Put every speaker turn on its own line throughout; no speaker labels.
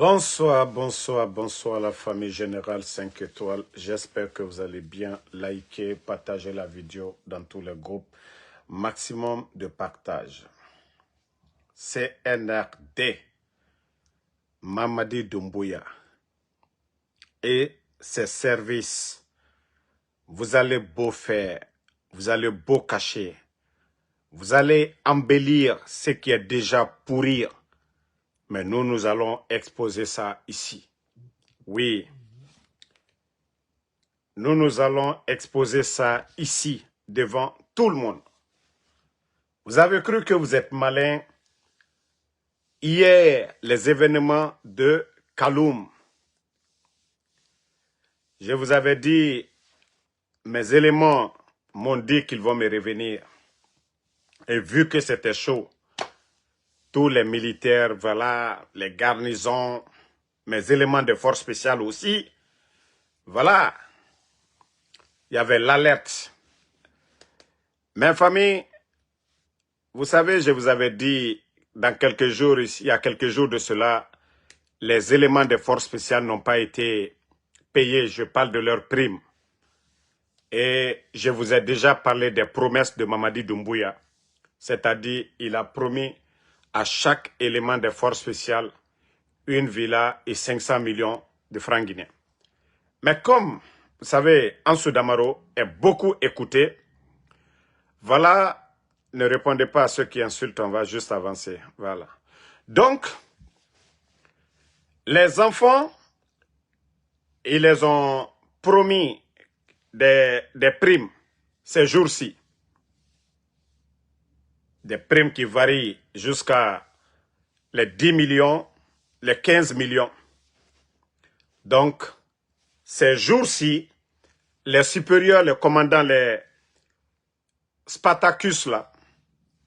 Bonsoir, bonsoir, bonsoir la famille Générale 5 étoiles. J'espère que vous allez bien. Liker, partager la vidéo dans tous les groupes. Maximum de partage. CNRD, Mamadi Doumbouya et ses services. Vous allez beau faire, vous allez beau cacher, vous allez embellir ce qui est déjà pourri. Mais nous allons exposer ça ici. Oui. Nous allons exposer ça ici, devant tout le monde. Vous avez cru que vous êtes malin. Hier, les événements de Kaloum. Je vous avais dit, mes éléments m'ont dit qu'ils vont me revenir. Et vu que c'était chaud, tous les militaires, voilà, les garnisons, mes éléments de force spéciale aussi, voilà, il y avait l'alerte. Mes familles, vous savez, je vous avais dit, dans quelques jours, il y a quelques jours de cela, les éléments de force spéciale n'ont pas été payés. Je parle de leurs primes. Et je vous ai déjà parlé des promesses de Mamadi Doumbouya. C'est-à-dire, il a promis à chaque élément de force spéciale une villa et 500 millions de francs guinéens. Mais comme, vous savez, Ansou Damaro est beaucoup écouté, voilà, ne répondez pas à ceux qui insultent, on va juste avancer. Voilà. Donc, les enfants, ils les ont promis des primes ces jours-ci. Des primes qui varient jusqu'à les 10 millions, les 15 millions. Donc, ces jours-ci, les supérieurs, les commandants, les Spartacus, là,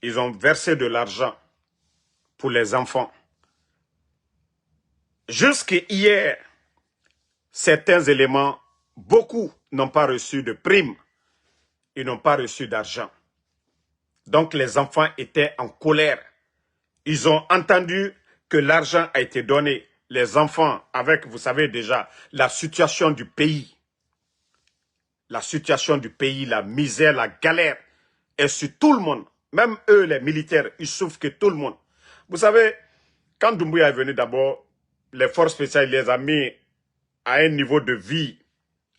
ils ont versé de l'argent pour les enfants. Jusqu'hier, certains éléments, beaucoup n'ont pas reçu de primes. Ils n'ont pas reçu d'argent. Donc les enfants étaient en colère. Ils ont entendu que l'argent a été donné. Les enfants, avec, vous savez déjà, la situation du pays. La situation du pays, la misère, la galère est sur tout le monde. Même eux, les militaires, ils souffrent que tout le monde. Vous savez, quand Doumbouya est venu d'abord, les forces spéciales les ont mis à un niveau de vie.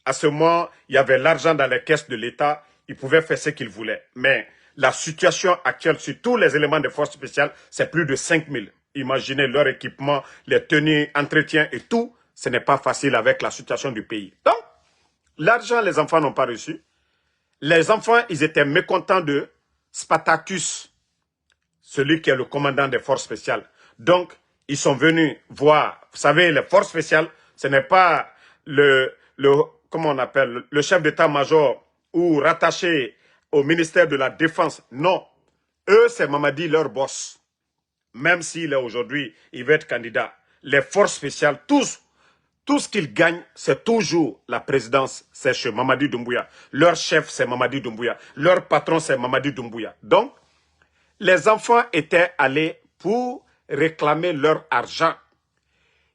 À ce moment, il y avait l'argent dans les caisses de l'État. Ils pouvaient faire ce qu'ils voulaient. Mais la situation actuelle sur tous les éléments de force spéciale, c'est plus de 5 000. Imaginez leur équipement, les tenues, entretien et tout. Ce n'est pas facile avec la situation du pays. Donc, l'argent, les enfants n'ont pas reçu. Les enfants, ils étaient mécontents de Spartacus, celui qui est le commandant des forces spéciales. Donc, ils sont venus voir, vous savez, les forces spéciales, ce n'est pas comment on appelle, le chef d'état-major ou rattaché au ministère de la Défense. Non, eux, c'est Mamadi, leur boss. Même s'il est aujourd'hui, il va être candidat. Les forces spéciales, tout ce qu'ils gagnent, c'est toujours la présidence, c'est chez Mamadi Doumbouya. Leur chef, c'est Mamadi Doumbouya. Leur patron, c'est Mamadi Doumbouya. Donc, les enfants étaient allés pour réclamer leur argent.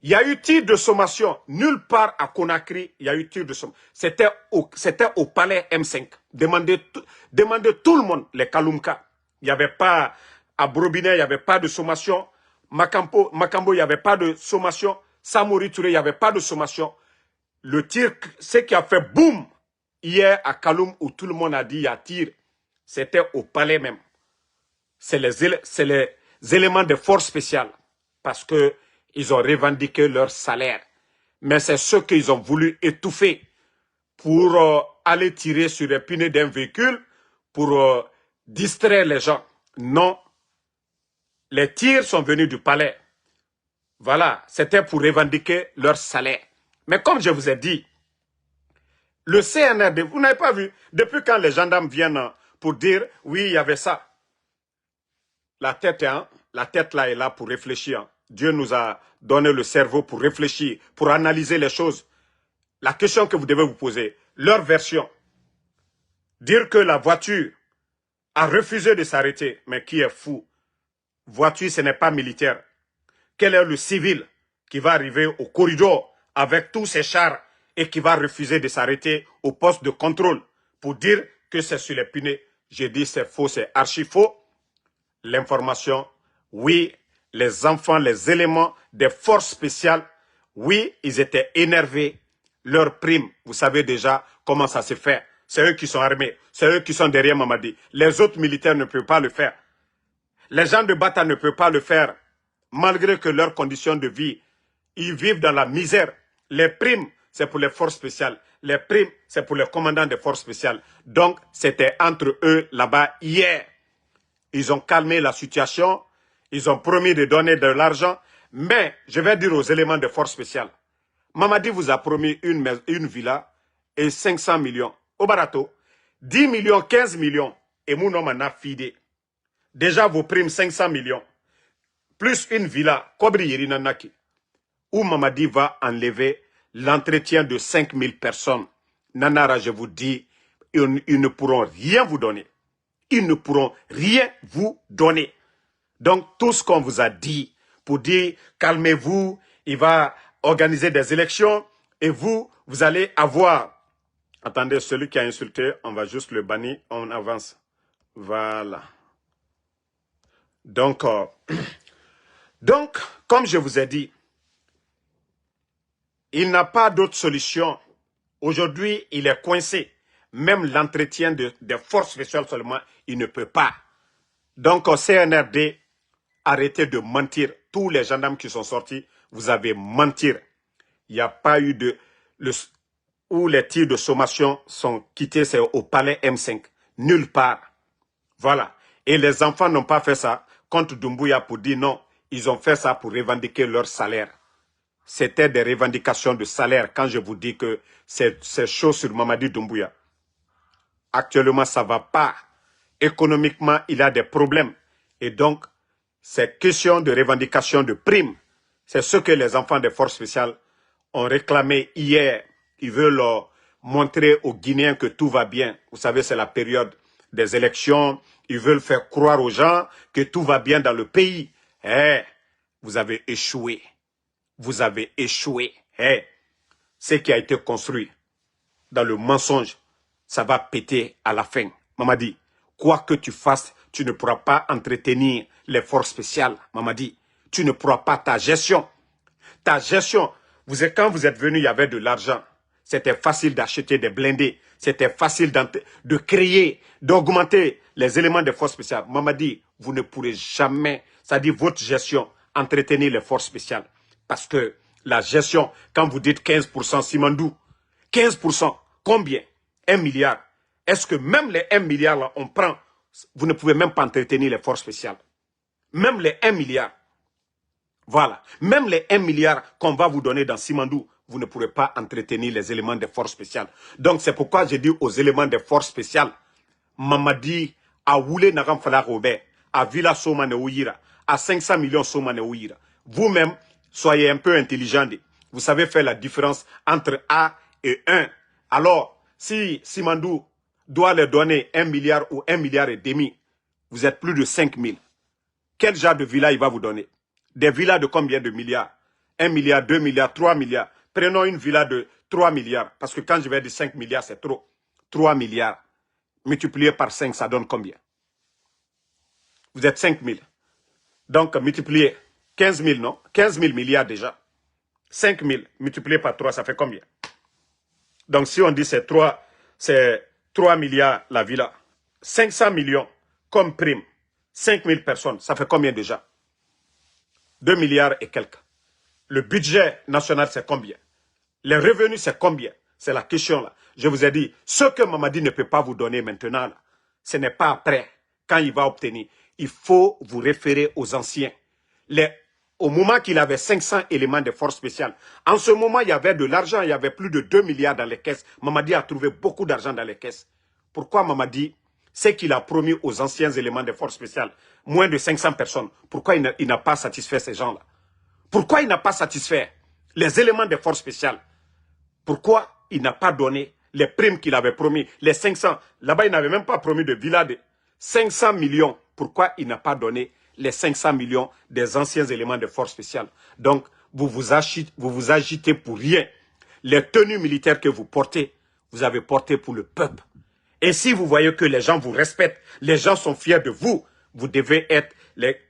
Il y a eu tir de sommation. Nulle part à Conakry, il y a eu tir de sommation. C'était au palais M5. Demandez tout le monde, les Kaloumka. Il n'y avait pas, à Brobinet, il n'y avait pas de sommation. Makambo, il n'y avait pas de sommation. Samori Touré, il n'y avait pas de sommation. Le tir, ce qui a fait boum hier à Kaloum, où tout le monde a dit il y a tir, c'était au palais même. C'est les éléments de force spéciale. Parce que ils ont revendiqué leur salaire. Mais c'est ceux qu'ils ont voulu étouffer pour aller tirer sur les pneus d'un véhicule, pour distraire les gens. Non. Les tirs sont venus du palais. Voilà, c'était pour revendiquer leur salaire. Mais comme je vous ai dit, le CNRD, vous n'avez pas vu, depuis quand les gendarmes viennent pour dire, oui, il y avait ça. La tête là est là pour réfléchir. Dieu nous a donné le cerveau pour réfléchir, pour analyser les choses. La question que vous devez vous poser, leur version. Dire que la voiture a refusé de s'arrêter, mais qui est fou? Voiture, ce n'est pas militaire. Quel est le civil qui va arriver au corridor avec tous ses chars et qui va refuser de s'arrêter au poste de contrôle pour dire que c'est sur les punais. J'ai dit c'est faux, c'est archi faux. L'information, oui, les enfants, les éléments des forces spéciales, oui, ils étaient énervés. Leur prime, vous savez déjà comment ça se fait. C'est eux qui sont armés, c'est eux qui sont derrière Mamadi. Les autres militaires ne peuvent pas le faire. Les gens de Bata ne peuvent pas le faire, malgré que leurs conditions de vie, ils vivent dans la misère. Les primes, c'est pour les forces spéciales. Les primes, c'est pour les commandants des forces spéciales. Donc, c'était entre eux là-bas hier. Ils ont calmé la situation, ils ont promis de donner de l'argent, mais je vais dire aux éléments des forces spéciales, Mamadi vous a promis une villa et 500 millions. Au barato, 10 millions, 15 millions, et mon homme en a fidé. Déjà vos primes 500 millions, plus une villa, Kobri Yirinanaki, où Mamadi va enlever l'entretien de 5000 personnes. Nanara, je vous dis, ils ne pourront rien vous donner. Ils ne pourront rien vous donner. Donc, tout ce qu'on vous a dit pour dire, calmez-vous, il va organiser des élections et vous allez avoir... Attendez, celui qui a insulté, on va juste le bannir, on avance. Voilà. Donc, comme je vous ai dit, il n'a pas d'autre solution. Aujourd'hui, il est coincé. Même l'entretien des forces spéciales seulement, il ne peut pas. Donc, au CNRD, arrêtez de mentir. Tous les gendarmes qui sont sortis, vous avez menti. Il n'y a pas eu de... où les tirs de sommation sont quittés, c'est au palais M5. Nulle part. Voilà. Et les enfants n'ont pas fait ça contre Doumbouya pour dire non. Ils ont fait ça pour revendiquer leur salaire. C'était des revendications de salaire quand je vous dis que c'est chaud sur Mamadi Doumbouya. Actuellement, ça ne va pas. Économiquement, il a des problèmes. Et donc, c'est question de revendication de primes. C'est ce que les enfants des forces spéciales ont réclamé hier. Ils veulent montrer aux Guinéens que tout va bien. Vous savez, c'est la période des élections. Ils veulent faire croire aux gens que tout va bien dans le pays. Eh, vous avez échoué. Vous avez échoué. Eh, ce qui a été construit dans le mensonge, ça va péter à la fin. Mamadi, quoi que tu fasses, tu ne pourras pas entretenir les forces spéciales. Mamadi, tu ne pourras pas ta gestion. Ta gestion, quand vous êtes venu, il y avait de l'argent. C'était facile d'acheter des blindés. C'était facile de créer, d'augmenter les éléments des forces spéciales. Mamadi, vous ne pourrez jamais, c'est-à-dire votre gestion, entretenir les forces spéciales. Parce que la gestion, quand vous dites 15% Simandou, 15%, combien? 1 milliard. Est-ce que même les 1 milliard là, on prend, vous ne pouvez même pas entretenir les forces spéciales. Même les 1 milliard. Voilà. Même les 1 milliard qu'on va vous donner dans Simandou, vous ne pourrez pas entretenir les éléments des forces spéciales. Donc c'est pourquoi j'ai dit aux éléments des forces spéciales, Mamadi, à Woulé Nagam Fala Robert, à Villa Somane Ouira, à 500 millions Somane Ouira. Vous-même, soyez un peu intelligents. Vous savez faire la différence entre A et 1. Alors, si Simandou doit leur donner 1 milliard ou 1 milliard et demi, vous êtes plus de 5 000. Quel genre de villa il va vous donner? Des villas de combien de milliards? 1 milliard, 2 milliards, 3 milliards. Prenons une villa de 3 milliards. Parce que quand je vais dire 5 milliards, c'est trop. 3 milliards. Multiplié par 5, ça donne combien? Vous êtes 5 000. Donc, multiplié 15 000, non? 15 000 milliards déjà. 5 000 multiplié par 3, ça fait combien? Donc, si on dit c'est 3 milliards la villa. 500 millions comme prime. 5 000 personnes, ça fait combien déjà? 2 milliards et quelques. Le budget national, c'est combien? Les revenus, c'est combien? C'est la question là. Je vous ai dit, ce que Mamadi ne peut pas vous donner maintenant, là, ce n'est pas après, quand il va obtenir. Il faut vous référer aux anciens. Au moment qu'il avait 500 éléments de force spéciale, en ce moment, il y avait de l'argent, il y avait plus de 2 milliards dans les caisses. Mamadi a trouvé beaucoup d'argent dans les caisses. Pourquoi Mamadi, c'est qu'il a promis aux anciens éléments de force spéciale, moins de 500 personnes, pourquoi il n'a pas satisfait ces gens-là? Pourquoi il n'a pas satisfait les éléments de force spéciale? Pourquoi il n'a pas donné les primes qu'il avait promis, les 500? Là-bas, il n'avait même pas promis de villa de 500 millions. Pourquoi il n'a pas donné les 500 millions des anciens éléments de force spéciale? Donc, vous vous agitez pour rien. Les tenues militaires que vous portez, vous avez porté pour le peuple. Et si vous voyez que les gens vous respectent, les gens sont fiers de vous, vous devez être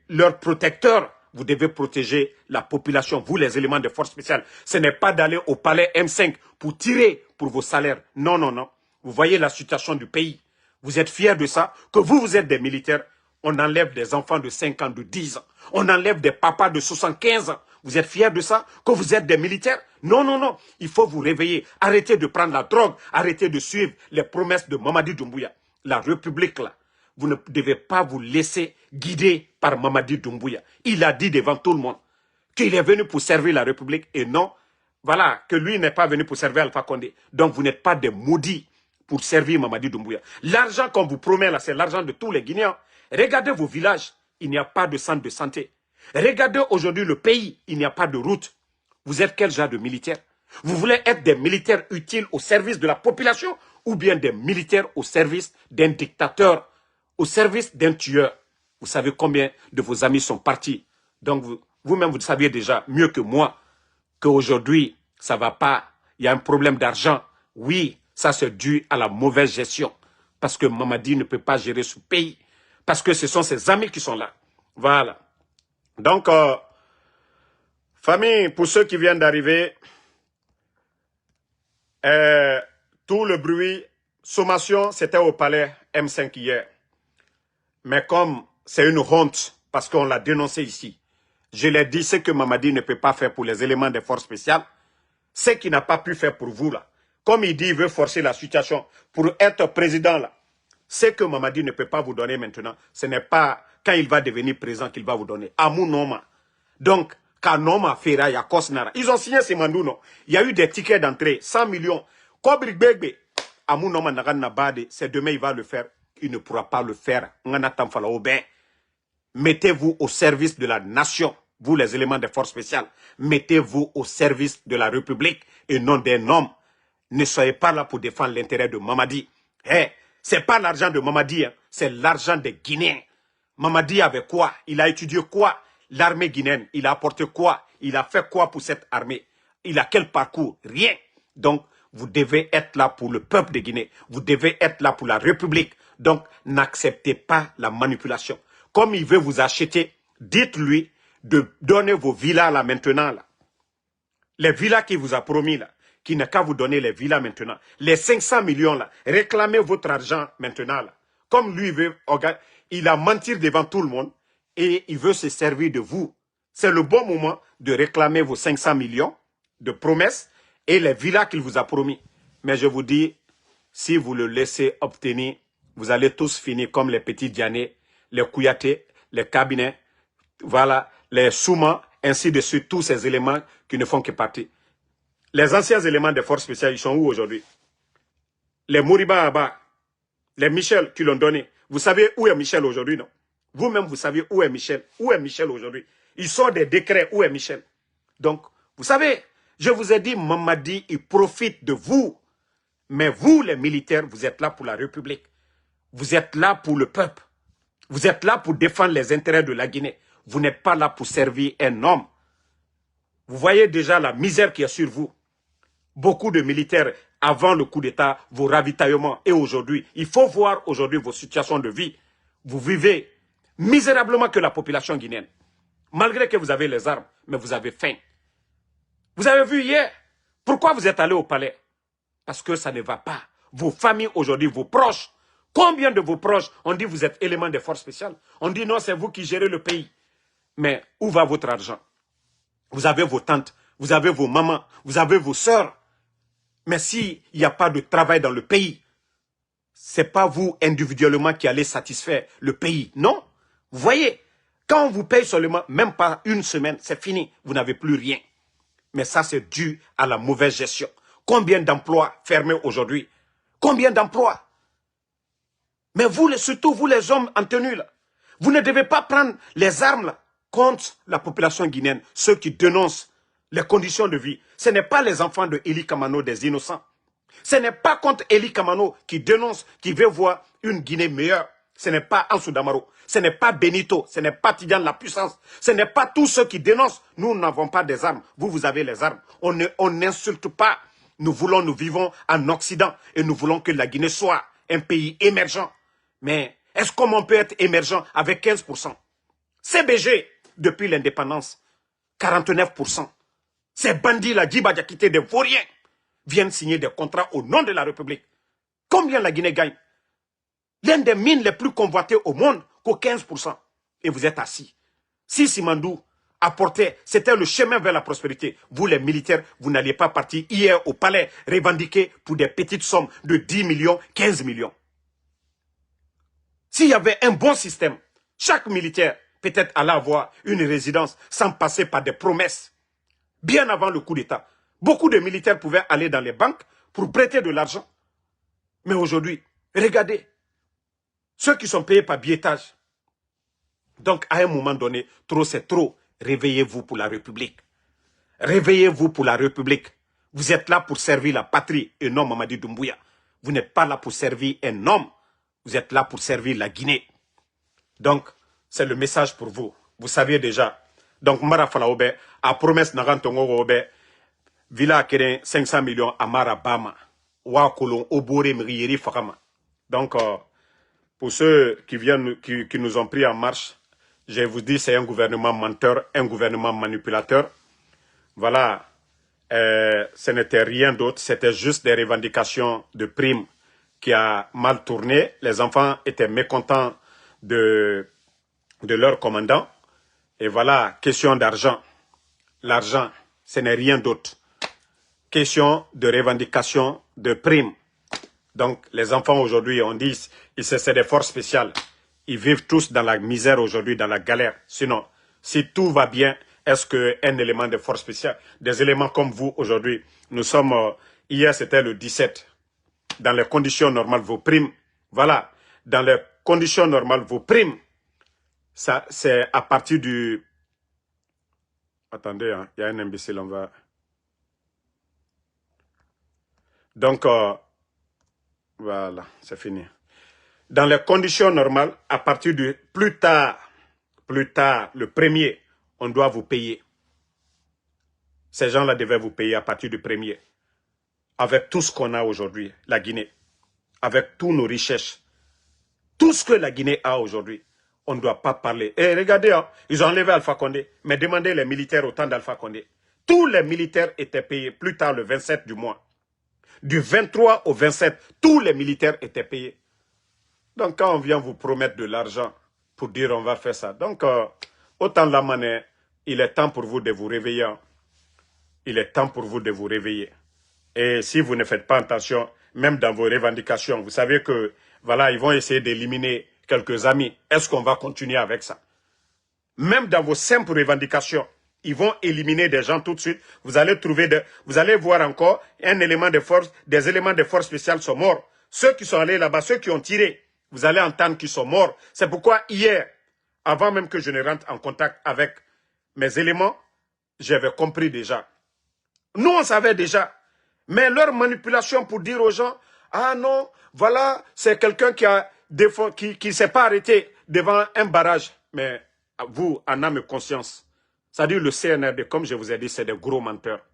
leurs protecteurs. Vous devez protéger la population, vous les éléments de force spéciale. Ce n'est pas d'aller au palais M5 pour tirer pour vos salaires. Non, non, non. Vous voyez la situation du pays. Vous êtes fiers de ça, que vous êtes des militaires. On enlève des enfants de 5 ans, de 10 ans. On enlève des papas de 75 ans. Vous êtes fiers de ça, que vous êtes des militaires? Non, non, non. Il faut vous réveiller. Arrêtez de prendre la drogue. Arrêtez de suivre les promesses de Mamadi Doumbouya. La République, là, vous ne devez pas vous laisser guider par Mamadi Doumbouya. Il a dit devant tout le monde qu'il est venu pour servir la République et non, voilà, que lui n'est pas venu pour servir Alpha Condé. Donc vous n'êtes pas des maudits pour servir Mamadi Doumbouya. L'argent qu'on vous promet là, c'est l'argent de tous les Guinéens. Regardez vos villages, il n'y a pas de centre de santé. Regardez aujourd'hui le pays, il n'y a pas de route. Vous êtes quel genre de militaire? Vous voulez être des militaires utiles au service de la population ou bien des militaires au service d'un dictateur, au service d'un tueur? Vous savez combien de vos amis sont partis. Donc vous-même, vous saviez déjà mieux que moi qu'aujourd'hui, ça ne va pas. Il y a un problème d'argent. Oui, ça c'est dû à la mauvaise gestion. Parce que Mamadi ne peut pas gérer ce pays. Parce que ce sont ses amis qui sont là. Voilà. Donc, famille, pour ceux qui viennent d'arriver, tout le bruit, sommation, c'était au palais M5 hier. Mais comme c'est une honte, parce qu'on l'a dénoncé ici, je l'ai dit, ce que Mamadi ne peut pas faire pour les éléments des forces spéciales, ce qu'il n'a pas pu faire pour vous, là. Comme il dit, il veut forcer la situation pour être président, là. Ce que Mamadi ne peut pas vous donner maintenant, ce n'est pas quand il va devenir président qu'il va vous donner. Amou Noma. Donc, Kanoma, Fera, Yakosnara. Ils ont signé ces mandats, non. Il y a eu des tickets d'entrée, 100 millions. Kobrik Begbe. Amou Noma Nagan Nabade, c'est demain il va le faire. Il ne pourra pas le faire. Mettez-vous au service de la nation. Vous, les éléments des forces spéciales. Mettez-vous au service de la République et non d'un homme. Ne soyez pas là pour défendre l'intérêt de Mamadi. Hey, c'est pas l'argent de Mamadi, hein, c'est l'argent des Guinéens. Mamadi avait quoi? Il a étudié quoi? L'armée guinéenne. Il a apporté quoi? Il a fait quoi pour cette armée? Il a quel parcours? Rien. Donc, vous devez être là pour le peuple de Guinée. Vous devez être là pour la République. Donc, n'acceptez pas la manipulation. Comme il veut vous acheter, dites-lui de donner vos villas là maintenant. Là. Les villas qu'il vous a promis là. Qui n'a qu'à vous donner les villas maintenant. Les 500 millions là, réclamez votre argent maintenant là. Comme lui veut, il a menti devant tout le monde et il veut se servir de vous. C'est le bon moment de réclamer vos 500 millions de promesses et les villas qu'il vous a promis. Mais je vous dis, si vous le laissez obtenir, vous allez tous finir comme les petits Dianais, les Kouyaté, les cabinets, voilà, les Souma, ainsi de suite, tous ces éléments qui ne font que partie. Les anciens éléments des forces spéciales, ils sont où aujourd'hui? Les Mouriba Abba, les Michel qui l'ont donné. Vous savez où est Michel aujourd'hui, non? Vous-même, vous savez où est Michel. Où est Michel aujourd'hui? Il sort des décrets. Où est Michel? Donc, vous savez, je vous ai dit, Mamadi, il profite de vous. Mais vous, les militaires, vous êtes là pour la République. Vous êtes là pour le peuple. Vous êtes là pour défendre les intérêts de la Guinée. Vous n'êtes pas là pour servir un homme. Vous voyez déjà la misère qui est sur vous. Beaucoup de militaires, avant le coup d'État, vos ravitaillements et aujourd'hui, il faut voir aujourd'hui vos situations de vie. Vous vivez misérablement que la population guinéenne. Malgré que vous avez les armes, mais vous avez faim. Vous avez vu hier, pourquoi vous êtes allé au palais? Parce que ça ne va pas. Vos familles aujourd'hui, vos proches, combien de vos proches, on dit vous êtes élément des forces spéciales? On dit non, c'est vous qui gérez le pays. Mais où va votre argent? Vous avez vos tantes, vous avez vos mamans, vous avez vos sœurs. Mais s'il n'y a pas de travail dans le pays, ce n'est pas vous individuellement qui allez satisfaire le pays. Non. Vous voyez, quand on vous paye seulement, même pas une semaine, c'est fini. Vous n'avez plus rien. Mais ça, c'est dû à la mauvaise gestion. Combien d'emplois fermés aujourd'hui? Combien d'emplois? Mais vous, surtout vous les hommes en tenue, là, vous ne devez pas prendre les armes là, contre la population guinéenne, ceux qui dénoncent les conditions de vie. Ce n'est pas les enfants de Eli Kamano, des innocents. Ce n'est pas contre Eli Kamano qui dénonce, qui veut voir une Guinée meilleure. Ce n'est pas Ansou Damaro, ce n'est pas Benito, ce n'est pas Tidiane la puissance, ce n'est pas tous ceux qui dénoncent. Nous n'avons pas des armes, vous avez les armes. On n'insulte pas. Nous vivons en Occident et nous voulons que la Guinée soit un pays émergent. Mais est-ce qu'on peut être émergent avec 15%? CBG, depuis l'indépendance, 49%. Ces bandits-là, Djiba Diakité, des vauriens, viennent signer des contrats au nom de la République. Combien la Guinée gagne? L'un des mines les plus convoitées au monde, qu'au 15%. Et vous êtes assis. Si Simandou apportait, c'était le chemin vers la prospérité. Vous, les militaires, vous n'alliez pas partir hier au palais revendiquer pour des petites sommes de 10 millions, 15 millions. S'il y avait un bon système, chaque militaire peut-être allait avoir une résidence sans passer par des promesses. Bien avant le coup d'État, beaucoup de militaires pouvaient aller dans les banques pour prêter de l'argent. Mais aujourd'hui, regardez, ceux qui sont payés par billetage. Donc, à un moment donné, trop c'est trop. Réveillez-vous pour la République. Réveillez-vous pour la République. Vous êtes là pour servir la patrie et non Mamadi Doumbouya. Vous n'êtes pas là pour servir un homme. Vous êtes là pour servir la Guinée. Donc, c'est le message pour vous. Vous saviez déjà. Donc, Mara Falaobe, à promesse Narantongo Obe, Villa Keren 500 millions à Mara Bama. Wa Kolon, Obore, Mrieri, Fakama. Donc, pour ceux qui nous ont pris en marche, je vous dis, c'est un gouvernement menteur, un gouvernement manipulateur. Voilà, ce n'était rien d'autre, c'était juste des revendications de primes qui a mal tourné. Les enfants étaient mécontents de leur commandant. Et voilà, question d'argent. L'argent, ce n'est rien d'autre. Question de revendication de primes. Donc, les enfants aujourd'hui, on dit, c'est des forces spéciales. Ils vivent tous dans la misère aujourd'hui, dans la galère. Sinon, si tout va bien, est-ce qu'un élément de force spéciale, des éléments comme vous aujourd'hui, nous sommes, hier c'était le 17, dans les conditions normales, vos primes, voilà, dans les conditions normales, vos primes, ça c'est à partir du... Attendez, il y a un imbécile, on va... Donc, voilà, c'est fini. Dans les conditions normales, à partir du plus tard, le premier, on doit vous payer. Ces gens-là devaient vous payer à partir du premier. Avec tout ce qu'on a aujourd'hui, la Guinée, avec tous nos richesses, tout ce que la Guinée a aujourd'hui, on ne doit pas parler. Et regardez, hein, ils ont enlevé Alpha Condé, mais demandez les militaires au temps d'Alpha Condé. Tous les militaires étaient payés plus tard le 27 du mois. Du 23 au 27, tous les militaires étaient payés. Donc, quand on vient vous promettre de l'argent pour dire on va faire ça, donc, autant la monnaie, il est temps pour vous de vous réveiller. Il est temps pour vous de vous réveiller. Et si vous ne faites pas attention, même dans vos revendications, vous savez que, voilà, ils vont essayer d'éliminer quelques amis. Est-ce qu'on va continuer avec ça? Même dans vos simples revendications, ils vont éliminer des gens tout de suite. Vous allez vous allez voir encore un élément de force, des éléments de force spéciale sont morts. Ceux qui sont allés là-bas, ceux qui ont tiré, vous allez entendre qu'ils sont morts. C'est pourquoi hier, avant même que je ne rentre en contact avec mes éléments, j'avais compris déjà. Nous, on savait déjà. Mais leur manipulation pour dire aux gens, ah non, voilà, c'est quelqu'un qui ne s'est pas arrêté devant un barrage. Mais vous, en âme et conscience, c'est-à-dire le CNRD, comme je vous ai dit, c'est des gros menteurs.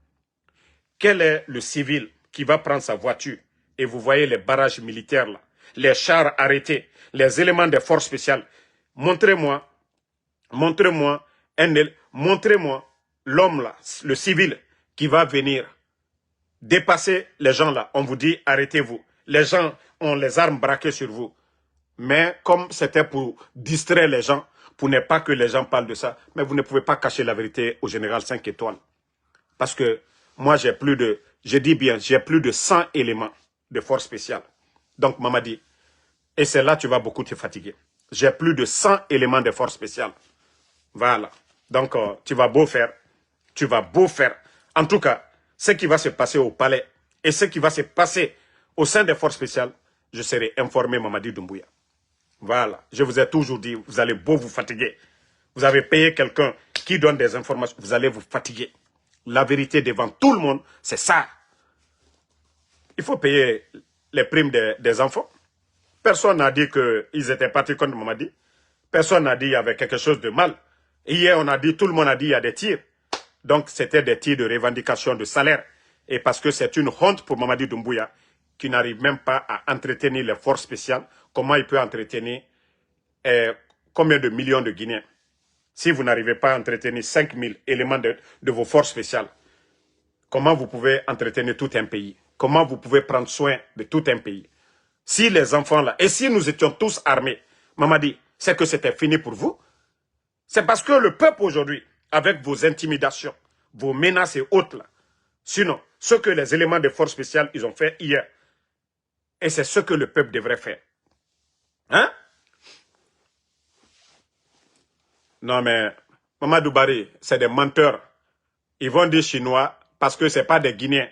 Quel est le civil qui va prendre sa voiture et vous voyez les barrages militaires là, les chars arrêtés, les éléments des forces spéciales. Montrez-moi l'homme là, le civil qui va venir dépasser les gens là. On vous dit arrêtez-vous. Les gens ont les armes braquées sur vous. Mais comme c'était pour distraire les gens, pour ne pas que les gens parlent de ça, mais vous ne pouvez pas cacher la vérité au général 5 étoiles. Parce que moi j'ai plus de 100 éléments de force spéciale. Donc Mamadi, et c'est là que tu vas beaucoup te fatiguer. J'ai plus de 100 éléments de force spéciale. Voilà. Donc tu vas beau faire. En tout cas, ce qui va se passer au palais et ce qui va se passer au sein des forces spéciales, je serai informé Mamadi Doumbouya. Voilà, je vous ai toujours dit, vous allez beau vous fatiguer. Vous avez payé quelqu'un qui donne des informations, vous allez vous fatiguer. La vérité devant tout le monde, c'est ça. Il faut payer les primes des enfants. Personne n'a dit qu'ils étaient partis contre Mamadi. Personne n'a dit qu'il y avait quelque chose de mal. Hier, on a dit, tout le monde a dit qu'il y a des tirs. Donc, c'était des tirs de revendication de salaire. Et parce que c'est une honte pour Mamadi Doumbouya, qui n'arrive même pas à entretenir les forces spéciales. Comment il peut entretenir combien de millions de Guinéens? Si vous n'arrivez pas à entretenir 5000 éléments de vos forces spéciales, comment vous pouvez entretenir tout un pays? Comment vous pouvez prendre soin de tout un pays? Si les enfants là, et si nous étions tous armés, Mamadi, c'est que c'était fini pour vous. C'est parce que le peuple aujourd'hui, avec vos intimidations, vos menaces et autres là, sinon, ce que les éléments de force spéciales, ils ont fait hier, et c'est ce que le peuple devrait faire. Hein? Non mais, Mamadou Barry, c'est des menteurs. Ils vont dire chinois parce que ce n'est pas des Guinéens.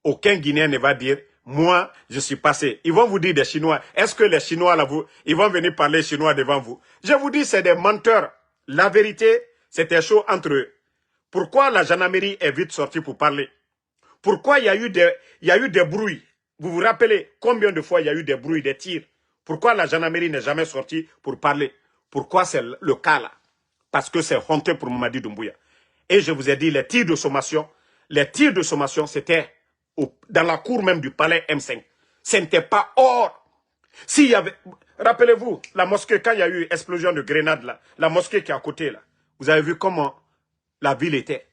Aucun Guinéen ne va dire, moi, je suis passé. Ils vont vous dire des Chinois. Est-ce que les Chinois, là, ils vont venir parler chinois devant vous? Je vous dis, c'est des menteurs. La vérité, c'était chaud entre eux. Pourquoi la gendarmerie est vite sortie pour parler? Pourquoi il y a eu des bruits? Vous vous rappelez combien de fois il y a eu des bruits, des tirs? Pourquoi la gendarmerie n'est jamais sortie pour parler? Pourquoi c'est le cas là? Parce que c'est honteux pour Mamadi Doumbouya. Et je vous ai dit, les tirs de sommation, c'était dans la cour même du palais M5. Ce n'était pas hors. S'il y avait, rappelez-vous, la mosquée, quand il y a eu explosion de grenades là, la mosquée qui est à côté là, vous avez vu comment la ville était.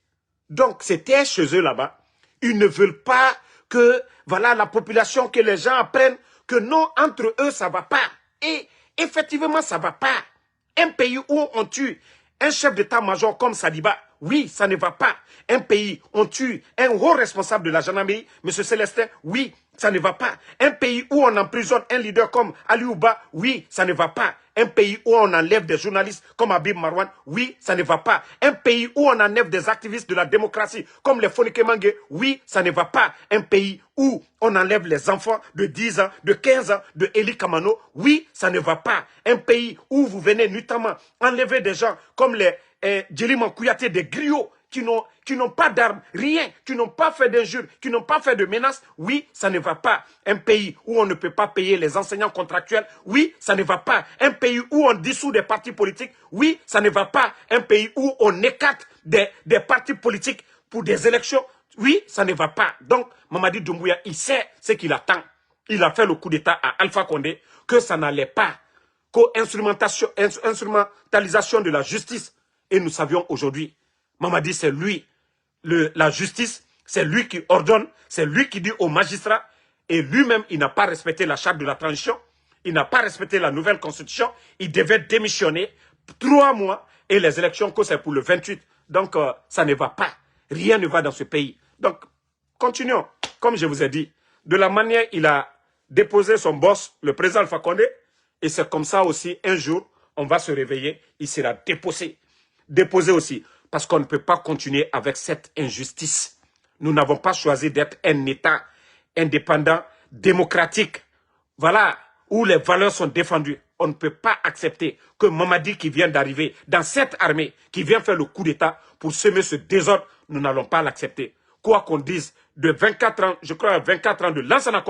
Donc, c'était chez eux là-bas. Ils ne veulent pas que, voilà, la population, que les gens apprennent que non, entre eux, ça ne va pas. Et effectivement, ça ne va pas. Un pays où on tue un chef d'état-major comme Sadiba, oui, ça ne va pas. Un pays, on tue un haut responsable de la gendarmerie, M. Célestin, oui, ça ne va pas. Un pays où on emprisonne un leader comme Ali Ouba, oui, ça ne va pas. Un pays où on enlève des journalistes comme Habib Marwan, oui, ça ne va pas. Un pays où on enlève des activistes de la démocratie comme les Fonike Mange, oui, ça ne va pas. Un pays où on enlève les enfants de 10 ans, de 15 ans, de Eli Kamano, oui, ça ne va pas. Un pays où vous venez notamment enlever des gens comme les Djeliman Kouyaté, des griots, qui n'ont pas d'armes, rien, qui n'ont pas fait d'injures, qui n'ont pas fait de menaces, oui, ça ne va pas. Un pays où on ne peut pas payer les enseignants contractuels, oui, ça ne va pas. Un pays où on dissout des partis politiques, oui, ça ne va pas. Un pays où on écarte des partis politiques pour des élections, oui, ça ne va pas. Donc, Mamadi Doumbouya, il sait ce qu'il attend. Il a fait le coup d'État à Alpha Condé, que ça n'allait pas. Instrumentalisation de la justice. Et nous savions aujourd'hui, Mamadi, c'est lui, la justice, c'est lui qui ordonne, c'est lui qui dit aux magistrats, et lui-même, il n'a pas respecté la charte de la transition, il n'a pas respecté la nouvelle constitution, il devait démissionner 3 mois, et les élections, que c'est pour le 28. Donc, ça ne va pas. Rien ne va dans ce pays. Donc, continuons. Comme je vous ai dit, de la manière il a déposé son boss, le président Alpha Condé, et c'est comme ça aussi, un jour, on va se réveiller, il sera déposé. Déposé aussi. Parce qu'on ne peut pas continuer avec cette injustice. Nous n'avons pas choisi d'être un État indépendant, démocratique. Voilà, où les valeurs sont défendues. On ne peut pas accepter que Mamadi qui vient d'arriver dans cette armée, qui vient faire le coup d'État pour semer ce désordre, nous n'allons pas l'accepter. Quoi qu'on dise, de 24 ans, je crois 24 ans de Lansana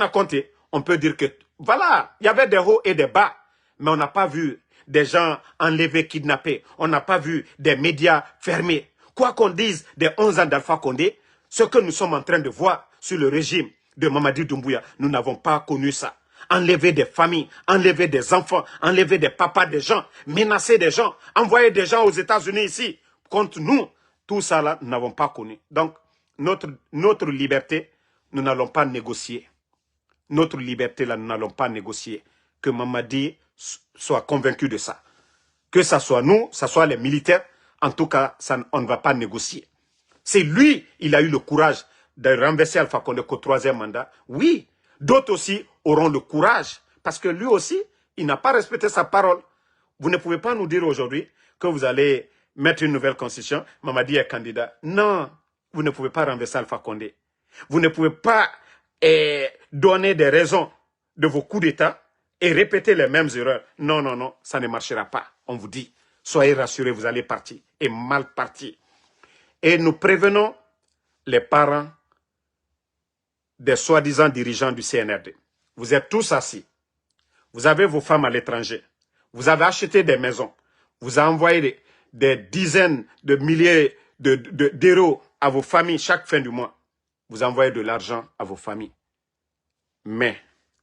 Conté, on peut dire que, voilà, il y avait des hauts et des bas, mais on n'a pas vu des gens enlevés, kidnappés. On n'a pas vu des médias fermés. Quoi qu'on dise des 11 ans d'Alpha Condé, ce que nous sommes en train de voir sur le régime de Mamadi Doumbouya, nous n'avons pas connu ça. Enlever des familles, enlever des enfants, enlever des papas des gens, menacer des gens, envoyer des gens aux États-Unis ici contre nous. Tout ça là, nous n'avons pas connu. Donc, notre liberté, nous n'allons pas négocier. Notre liberté là, nous n'allons pas négocier. Que Mamadi soit convaincu de ça. Que ça soit nous, ça soit les militaires, en tout cas, on ne va pas négocier. C'est lui, il a eu le courage de renverser Alpha Condé qu'au 3e mandat. Oui, d'autres aussi auront le courage, parce que lui aussi, il n'a pas respecté sa parole. Vous ne pouvez pas nous dire aujourd'hui que vous allez mettre une nouvelle constitution, Mamadi est candidat. Non, vous ne pouvez pas renverser Alpha Condé. Vous ne pouvez pas donner des raisons de vos coups d'État et répéter les mêmes erreurs. Non, non, non, ça ne marchera pas. On vous dit, soyez rassurés, vous allez partir. Et mal partir. Et nous prévenons les parents des soi-disant dirigeants du CNRD. Vous êtes tous assis. Vous avez vos femmes à l'étranger. Vous avez acheté des maisons. Vous avez envoyé des dizaines de milliers d'euros à vos familles chaque fin du mois. Vous envoyez de l'argent à vos familles. Mais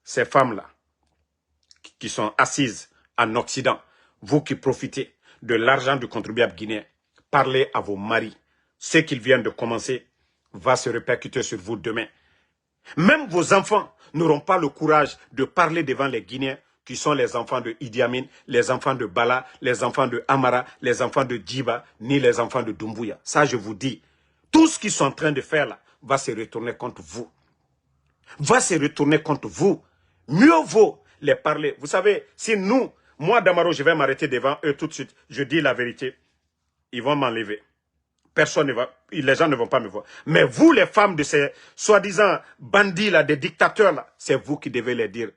ces femmes-là, qui sont assises en Occident, vous qui profitez de l'argent du contribuable guinéen, parlez à vos maris. Ce qu'ils viennent de commencer va se répercuter sur vous demain. Même vos enfants n'auront pas le courage de parler devant les Guinéens qui sont les enfants de Idi Amin, les enfants de Bala, les enfants de Amara, les enfants de Djiba, ni les enfants de Doumbouya. Ça, je vous dis, tout ce qu'ils sont en train de faire là va se retourner contre vous. Va se retourner contre vous. Mieux vaut les parler. Vous savez, si nous, moi Damaro, je vais m'arrêter devant eux tout de suite, je dis la vérité, ils vont m'enlever. Personne ne va, les gens ne vont pas me voir. Mais vous, les femmes de ces soi-disant bandits là, des dictateurs là, c'est vous qui devez les dire.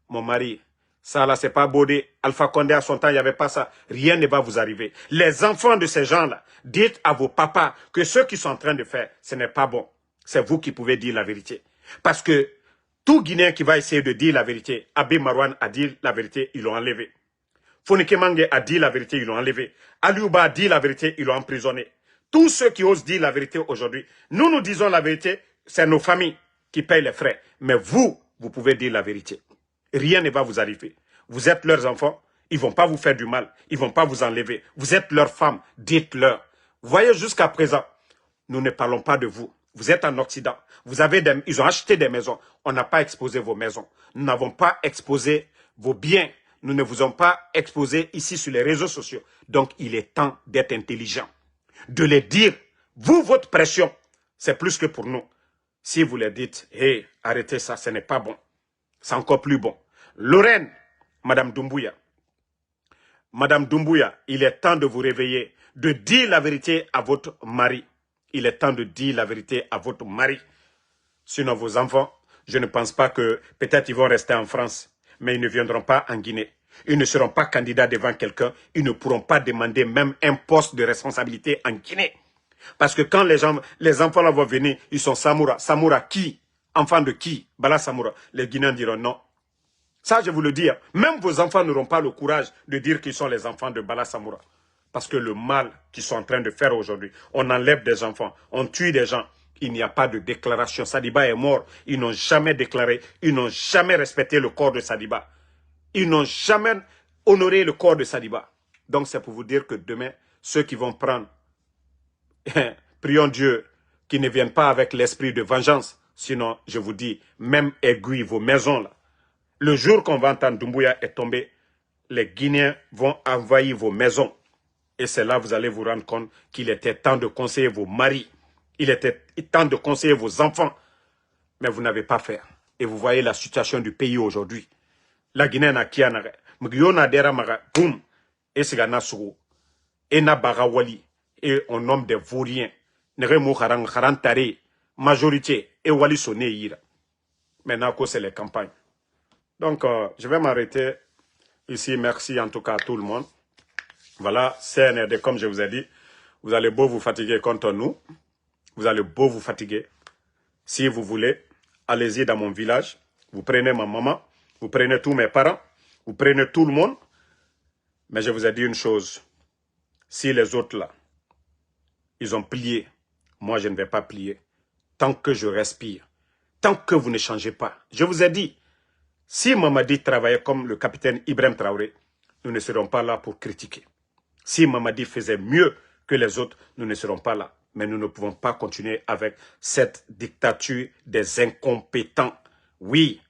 Mon mari, ça là, c'est pas Bodé. Alpha Condé à son temps, il n'y avait pas ça. Rien ne va vous arriver. Les enfants de ces gens là, dites à vos papas que ce qu'ils sont en train de faire, ce n'est pas bon. C'est vous qui pouvez dire la vérité. Parce que tout Guinéen qui va essayer de dire la vérité, Abi Marouane a dit la vérité, ils l'ont enlevé. Fonike Mange a dit la vérité, ils l'ont enlevé. Aliouba a dit la vérité, ils l'ont emprisonné. Tous ceux qui osent dire la vérité aujourd'hui, nous disons la vérité, c'est nos familles qui payent les frais. Mais vous, vous pouvez dire la vérité. Rien ne va vous arriver. Vous êtes leurs enfants, ils ne vont pas vous faire du mal, ils ne vont pas vous enlever. Vous êtes leurs femmes, dites-leur. Vous voyez, jusqu'à présent, nous ne parlons pas de vous. Vous êtes en Occident. Ils ont acheté des maisons. On n'a pas exposé vos maisons. Nous n'avons pas exposé vos biens. Nous ne vous avons pas exposé ici sur les réseaux sociaux. Donc, il est temps d'être intelligent. De les dire, vous, votre pression, c'est plus que pour nous. Si vous les dites, hey, arrêtez ça, ce n'est pas bon. C'est encore plus bon. Lorraine, Madame Doumbouya, il est temps de vous réveiller, de dire la vérité à votre mari. Il est temps de dire la vérité à votre mari. Sinon, vos enfants, je ne pense pas que peut-être ils vont rester en France, mais ils ne viendront pas en Guinée. Ils ne seront pas candidats devant quelqu'un. Ils ne pourront pas demander même un poste de responsabilité en Guinée. Parce que quand les enfants là vont venir, ils sont Samoura. Samoura qui? Enfant de qui? Bala Samoura. Les Guinéens diront non. Ça, je vous le dis. Même vos enfants n'auront pas le courage de dire qu'ils sont les enfants de Bala Samoura. Parce que le mal qu'ils sont en train de faire aujourd'hui, on enlève des enfants, on tue des gens. Il n'y a pas de déclaration. Sadiba est mort. Ils n'ont jamais déclaré, ils n'ont jamais respecté le corps de Sadiba. Ils n'ont jamais honoré le corps de Sadiba. Donc c'est pour vous dire que demain, ceux qui vont prendre, prions Dieu, qu'ils ne viennent pas avec l'esprit de vengeance. Sinon, je vous dis, même aiguille vos maisons là. Le jour qu'on va entendre Doumbouya est tombé, les Guinéens vont envahir vos maisons. Et c'est là que vous allez vous rendre compte qu'il était temps de conseiller vos maris. Il était temps de conseiller vos enfants. Mais vous n'avez pas fait. Et vous voyez la situation du pays aujourd'hui. La Guinée n'a qui en a. Mgiyona dera maga, boum. Et c'est gana sogo. Et na baga wali. Et on nomme des vauriens. Nere mou harantare. Majorité. Et wali sonné ira. Maintenant, c'est les campagnes. Donc, je vais m'arrêter ici. Merci en tout cas à tout le monde. Voilà, CNRD, comme je vous ai dit, vous allez beau vous fatiguer contre nous. Vous allez beau vous fatiguer. Si vous voulez, allez-y dans mon village. Vous prenez ma maman, vous prenez tous mes parents, vous prenez tout le monde. Mais je vous ai dit une chose. Si les autres là, ils ont plié, moi je ne vais pas plier. Tant que je respire, tant que vous ne changez pas. Je vous ai dit, si Mamadi travaillait comme le capitaine Ibrahim Traoré, nous ne serons pas là pour critiquer. Si Mamadi faisait mieux que les autres, nous ne serons pas là. Mais nous ne pouvons pas continuer avec cette dictature des incompétents. Oui,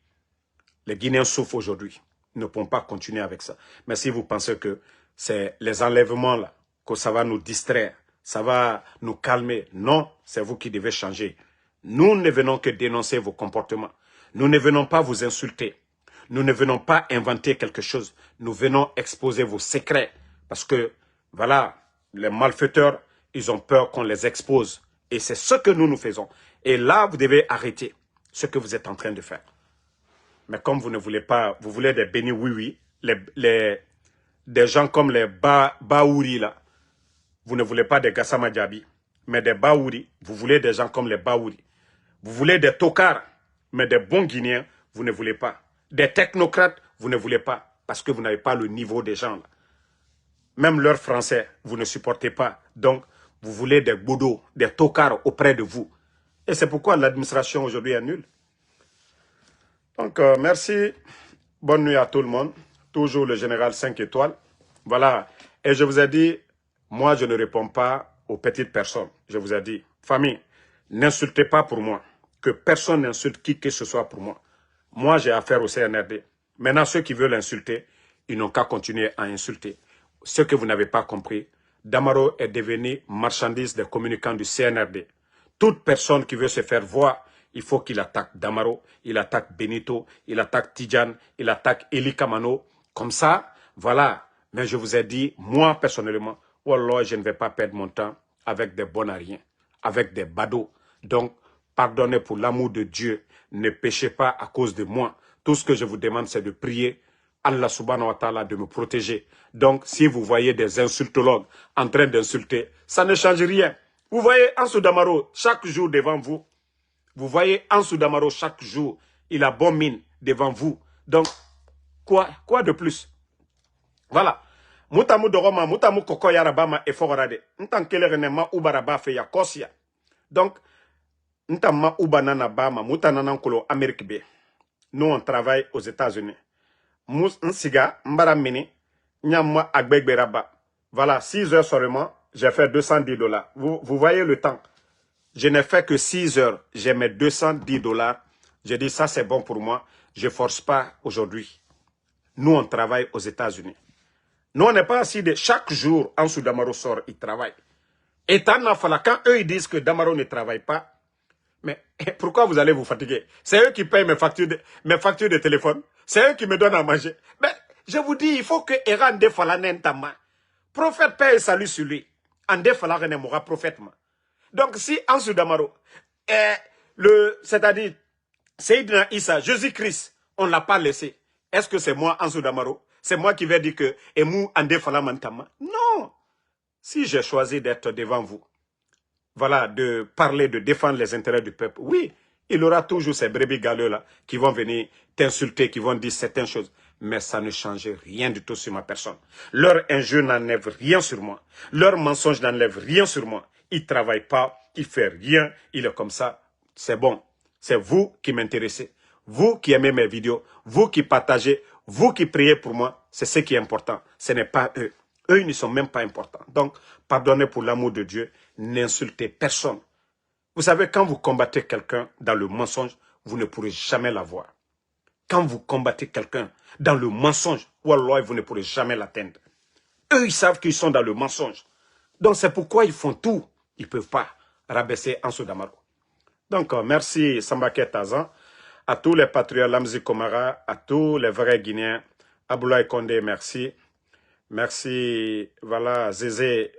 les Guinéens souffrent aujourd'hui. Nous ne pouvons pas continuer avec ça. Mais si vous pensez que c'est les enlèvements là, que ça va nous distraire, ça va nous calmer, non, c'est vous qui devez changer. Nous ne venons que dénoncer vos comportements. Nous ne venons pas vous insulter. Nous ne venons pas inventer quelque chose. Nous venons exposer vos secrets. Parce que, voilà, les malfaiteurs, ils ont peur qu'on les expose. Et c'est ce que nous faisons. Et là, vous devez arrêter ce que vous êtes en train de faire. Mais comme vous ne voulez pas, vous voulez des bénis oui-oui, des gens comme les Baouri là, vous ne voulez pas des Gassama Diaby, mais des Baouri, vous voulez des gens comme les Baouri. Vous voulez des tocards, mais des bons Guinéens, vous ne voulez pas. Des technocrates, vous ne voulez pas. Parce que vous n'avez pas le niveau des gens là. Même leur français, vous ne supportez pas. Donc, vous voulez des boudots, des tocards auprès de vous. Et c'est pourquoi l'administration aujourd'hui est nulle. Donc, merci. Bonne nuit à tout le monde. Toujours le général 5 étoiles. Voilà. Et je vous ai dit, moi, je ne réponds pas aux petites personnes. Je vous ai dit, famille, n'insultez pas pour moi. Que personne n'insulte qui que ce soit pour moi. Moi, j'ai affaire au CNRD. Maintenant, ceux qui veulent insulter, ils n'ont qu'à continuer à insulter. Ce que vous n'avez pas compris, Damaro est devenu marchandise des communicants du CNRD. Toute personne qui veut se faire voir, il faut qu'il attaque Damaro, il attaque Benito, il attaque Tidjane, il attaque Eli Kamano. Comme ça, voilà. Mais je vous ai dit, moi personnellement, wallah, je ne vais pas perdre mon temps avec des bonariens, avec des badauds. Donc, pardonnez pour l'amour de Dieu, ne péchez pas à cause de moi. Tout ce que je vous demande, c'est de prier Allah subhanahu wa ta'ala de me protéger. Donc, si vous voyez des insultologues en train d'insulter, ça ne change rien. Vous voyez Ansou Damaro chaque jour devant vous. Vous voyez Ansou Damaro chaque jour. Il a bonne mine devant vous. Donc, quoi de plus? Voilà. Mutamu Doroma, Mutamu Koko Yarabama et Forade. Ntan Kelerema Ubaraba fe ya Kosia. Donc, Ntama Ubanana Bama, Mutanana Kolo Amérique B. Nous, on travaille aux États-Unis. Mous Nsiga, Mbara Mini, Nyamma Agbegberaba. Voilà, 6 heures seulement, j'ai fait $210. Vous voyez le temps. Je n'ai fait que 6 heures, j'ai mis $210. J'ai dit, ça c'est bon pour moi. Je ne force pas aujourd'hui. Nous, on travaille aux États-Unis. Nous, on n'est pas assis de chaque jour, en dessous Damaro sort, il travaille. Et quand eux, ils disent que Damaro ne travaille pas, mais pourquoi vous allez vous fatiguer? C'est eux qui payent mes factures de téléphone. C'est eux qui me donnent à manger. Mais je vous dis, il faut que Eran Defalanen Tama. Prophète paye et salut sur lui. Ande Falaren mourra prophètement. Donc si Ansou Damaro, c'est-à-dire Seydina Issa, Jésus-Christ, on ne l'a pas laissé. Est-ce que c'est moi, Ansou Damaro? C'est moi qui vais dire que Emu Ande Falaman Tama? Non. Si j'ai choisi d'être devant vous, voilà, de parler, de défendre les intérêts du peuple. Oui, il aura toujours ces brebis galeux-là qui vont venir t'insulter, qui vont dire certaines choses. Mais ça ne change rien du tout sur ma personne. Leur injure n'enlève rien sur moi. Leur mensonge n'enlève rien sur moi. Il ne travaille pas, il ne fait rien, il est comme ça. C'est bon. C'est vous qui m'intéressez. Vous qui aimez mes vidéos, vous qui partagez, vous qui priez pour moi, c'est ce qui est important. Ce n'est pas eux. Eux, ils ne sont même pas importants. Donc, pardonnez pour l'amour de Dieu, n'insultez personne. Vous savez, quand vous combattez quelqu'un dans le mensonge, vous ne pourrez jamais l'avoir. Quand vous combattez quelqu'un dans le mensonge, wallah, vous ne pourrez jamais l'atteindre. Eux, ils savent qu'ils sont dans le mensonge. Donc, c'est pourquoi ils font tout. Ils ne peuvent pas rabaisser Ansou Damaro. Donc, merci Sambake Tazan, à tous les patriotes Lamzi Komara, à tous les vrais Guinéens. Aboulaye Kondé, merci. Merci, voilà, Zézé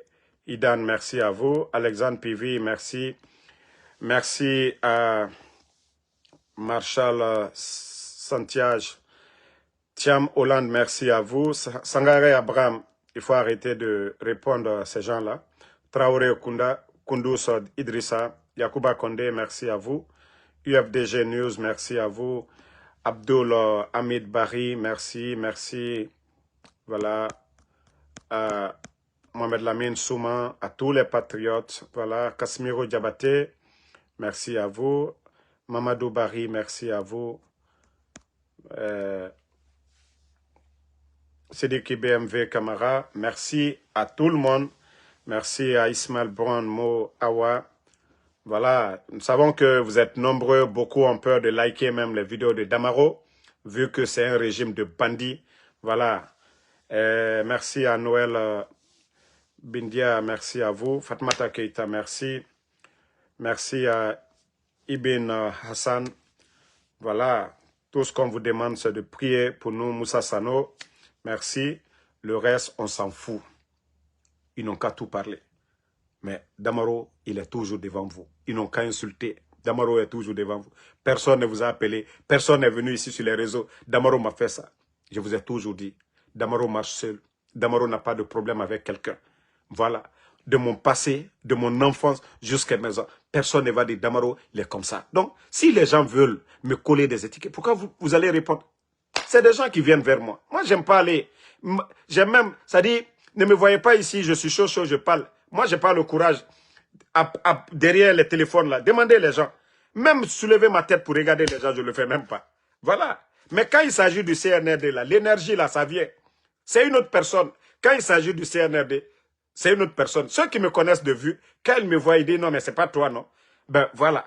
Idan, merci à vous. Alexandre Pivi, merci. Merci à Marshall Santiago. Thiam Hollande, merci à vous. Sangare Abraham, il faut arrêter de répondre à ces gens-là. Traoré Okunda, Koundous Idrissa, Yacouba Kondé, merci à vous. UFDG News, merci à vous. Abdul Hamid Bari, merci, merci. Voilà. Mohamed Lamine Souman, à tous les patriotes. Voilà. Casimiro Diabaté, merci à vous. Mamadou Bari, merci à vous. Sidiki BMV Kamara, merci à tout le monde. Merci à Ismaël Brown, Mo Awa. Voilà, nous savons que vous êtes nombreux, beaucoup ont peur de liker même les vidéos de Damaro, vu que c'est un régime de bandits. Voilà. Merci à Noël Bindia, merci à vous. Fatmata Keita, merci. Merci à Ibn Hassan. Voilà, tout ce qu'on vous demande, c'est de prier pour nous, Moussa Sano. Merci. Le reste, on s'en fout. Ils n'ont qu'à tout parler. Mais Damaro, il est toujours devant vous. Ils n'ont qu'à insulter. Damaro est toujours devant vous. Personne ne vous a appelé. Personne n'est venu ici sur les réseaux. Damaro m'a fait ça. Je vous ai toujours dit. Damaro marche seul. Damaro n'a pas de problème avec quelqu'un. Voilà. de mon passé, de mon enfance jusqu'à maintenant. Personne ne va dire Damaro, il est comme ça. Donc, si les gens veulent me coller des étiquettes, pourquoi vous allez répondre? C'est des gens qui viennent vers moi. Moi, j'aime pas aller. J'aime même, ça dit, ne me voyez pas ici, je suis chaud, je parle. Moi, j'ai pas le courage derrière les téléphones là. Demandez les gens. Même soulever ma tête pour regarder les gens, je le fais même pas. Voilà. Mais quand il s'agit du CNRD là, l'énergie là, ça vient. C'est une autre personne. Quand il s'agit du CNRD, c'est une autre personne. Ceux qui me connaissent de vue, quand ils me voient, ils disent non, mais c'est pas toi, non. Ben voilà.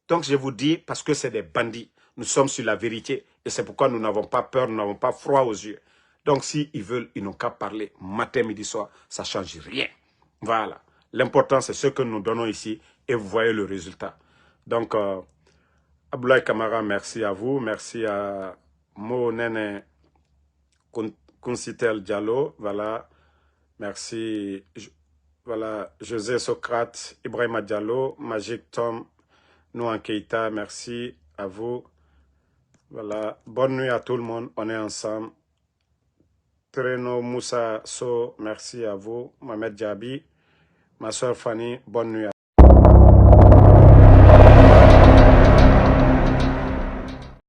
Donc je vous dis, parce que c'est des bandits. Nous sommes sur la vérité. Et c'est pourquoi nous n'avons pas peur, nous n'avons pas froid aux yeux. Donc s'ils veulent, ils n'ont qu'à parler matin, midi, soir. Ça ne change rien. Voilà. L'important, c'est ce que nous donnons ici. Et vous voyez le résultat. Donc, Abdoulaye Kamara, merci à vous. Merci à Mo Nene Kunsitel Diallo. Voilà. Merci. Voilà. José Socrate, Ibrahima Diallo, Magic Tom, Nouan Keita, merci à vous. Voilà. Bonne nuit à tout le monde. On est ensemble. Treno Moussa So, merci à vous. Mohamed Diaby, ma soeur Fanny, bonne nuit à